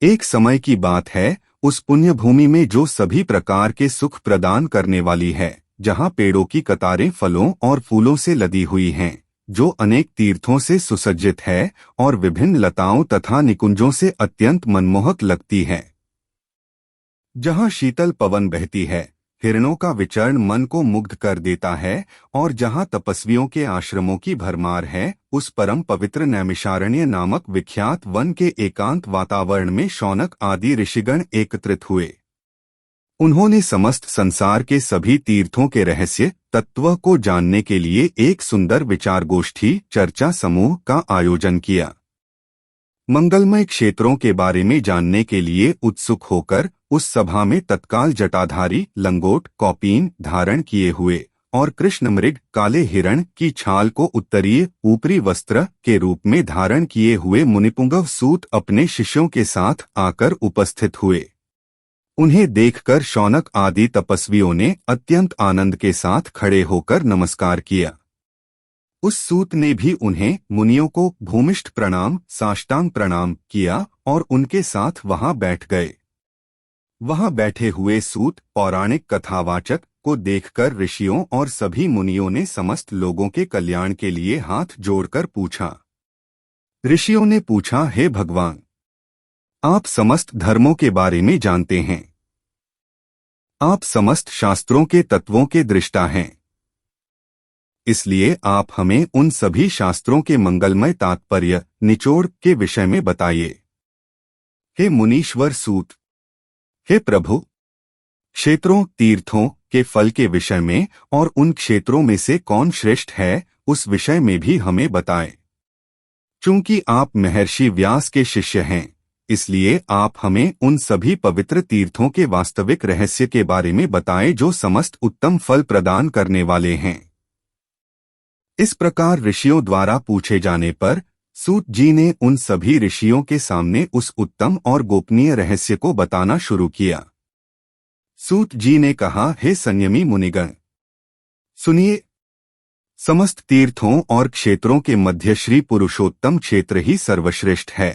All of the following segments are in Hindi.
एक समय की बात है, उस पुण्य भूमि में जो सभी प्रकार के सुख प्रदान करने वाली है, जहाँ पेड़ों की कतारें फलों और फूलों से लदी हुई हैं, जो अनेक तीर्थों से सुसज्जित है और विभिन्न लताओं तथा निकुंजों से अत्यंत मनमोहक लगती है। जहाँ शीतल पवन बहती है, हिरणों का विचरण मन को मुग्ध कर देता है, और जहाँ तपस्वियों के आश्रमों की भरमार है, उस परम पवित्र नैमिषारण्य नामक विख्यात वन के एकांत वातावरण में शौनक आदि ऋषिगण एकत्रित हुए। उन्होंने समस्त संसार के सभी तीर्थों के रहस्य तत्व को जानने के लिए एक सुंदर विचार गोष्ठी चर्चा समूह का आयोजन किया। मंगलमय क्षेत्रों के बारे में जानने के लिए उत्सुक होकर उस सभा में तत्काल जटाधारी लंगोट कौपीन धारण किए हुए और कृष्ण मृग काले हिरण की छाल को उत्तरीय ऊपरी वस्त्र के रूप में धारण किए हुए मुनिपुंगव सूत अपने शिष्यों के साथ आकर उपस्थित हुए। उन्हें देखकर शौनक आदि तपस्वियों ने अत्यंत आनंद के साथ खड़े होकर नमस्कार किया। उस सूत ने भी उन्हें मुनियों को भूमिष्ठ प्रणाम साष्टांग प्रणाम किया और उनके साथ वहां बैठ गए। वहां बैठे हुए सूत पौराणिक कथावाचक को देखकर ऋषियों और सभी मुनियों ने समस्त लोगों के कल्याण के लिए हाथ जोड़कर पूछा। ऋषियों ने पूछा, हे भगवान, आप समस्त धर्मों के बारे में जानते हैं। आप समस्त शास्त्रों के तत्वों के दृष्टा हैं। इसलिए आप हमें उन सभी शास्त्रों के मंगलमय तात्पर्य निचोड़ के विषय में बताइए। हे मुनीश्वर सूत, हे प्रभु, क्षेत्रों तीर्थों के फल के विषय में और उन क्षेत्रों में से कौन श्रेष्ठ है, उस विषय में भी हमें बताएं। चूंकि आप महर्षि व्यास के शिष्य हैं, इसलिए आप हमें उन सभी पवित्र तीर्थों के वास्तविक रहस्य के बारे में बताएं जो समस्त उत्तम फल प्रदान करने वाले हैं। इस प्रकार ऋषियों द्वारा पूछे जाने पर सूत जी ने उन सभी ऋषियों के सामने उस उत्तम और गोपनीय रहस्य को बताना शुरू किया। सूत जी ने कहा, हे संयमी मुनिगण, सुनिए। समस्त तीर्थों और क्षेत्रों के मध्य श्री पुरुषोत्तम क्षेत्र ही सर्वश्रेष्ठ है।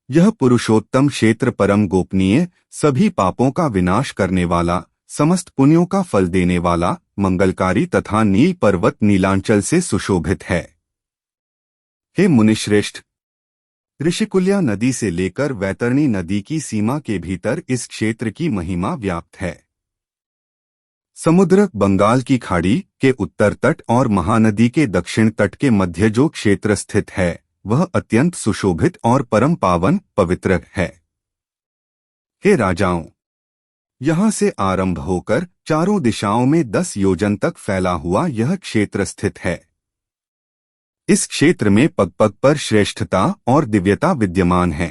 यह पुरुषोत्तम क्षेत्र परम गोपनीय, सभी पापों का विनाश करने वाला, समस्त पुण्यों का फल देने वाला, मंगलकारी तथा नील पर्वत नीलांचल से सुशोभित है। हे मुनिश्रेष्ठ, ऋषिकुल्या नदी से लेकर वैतरणी नदी की सीमा के भीतर इस क्षेत्र की महिमा व्याप्त है। समुद्र बंगाल की खाड़ी के उत्तर तट और महानदी के दक्षिण तट के मध्य जो क्षेत्र स्थित है, वह अत्यंत सुशोभित और परम पावन पवित्र है। हे राजाओं, यहाँ से आरंभ होकर चारों दिशाओं में 10 योजन तक फैला हुआ यह क्षेत्र स्थित है। इस क्षेत्र में पग पग पर श्रेष्ठता और दिव्यता विद्यमान है।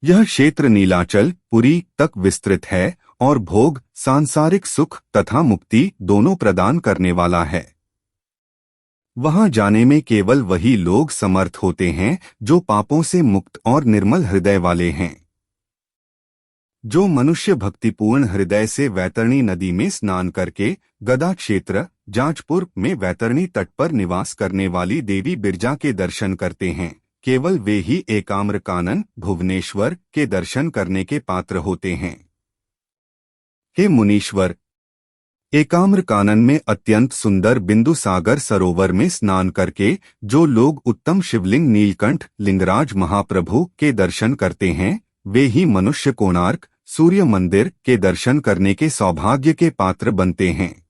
यह क्षेत्र नीलाचल पुरी तक विस्तृत है और भोग सांसारिक सुख तथा मुक्ति दोनों प्रदान करने वाला है। वहां जाने में केवल वही लोग समर्थ होते हैं जो पापों से मुक्त और निर्मल हृदय वाले हैं। जो मनुष्य भक्तिपूर्ण हृदय से वैतरणी नदी में स्नान करके गदा क्षेत्र जाजपुर में वैतरणी तट पर निवास करने वाली देवी बिरजा के दर्शन करते हैं, केवल वे ही एकाम्र कानन भुवनेश्वर के दर्शन करने के पात्र होते हैं। हे मुनीश्वर, एकाम्र कानन में अत्यंत सुंदर बिंदु सागर सरोवर में स्नान करके जो लोग उत्तम शिवलिंग नीलकंठ लिंगराज महाप्रभु के दर्शन करते हैं, वे ही मनुष्य कोणार्क सूर्य मंदिर के दर्शन करने के सौभाग्य के पात्र बनते हैं।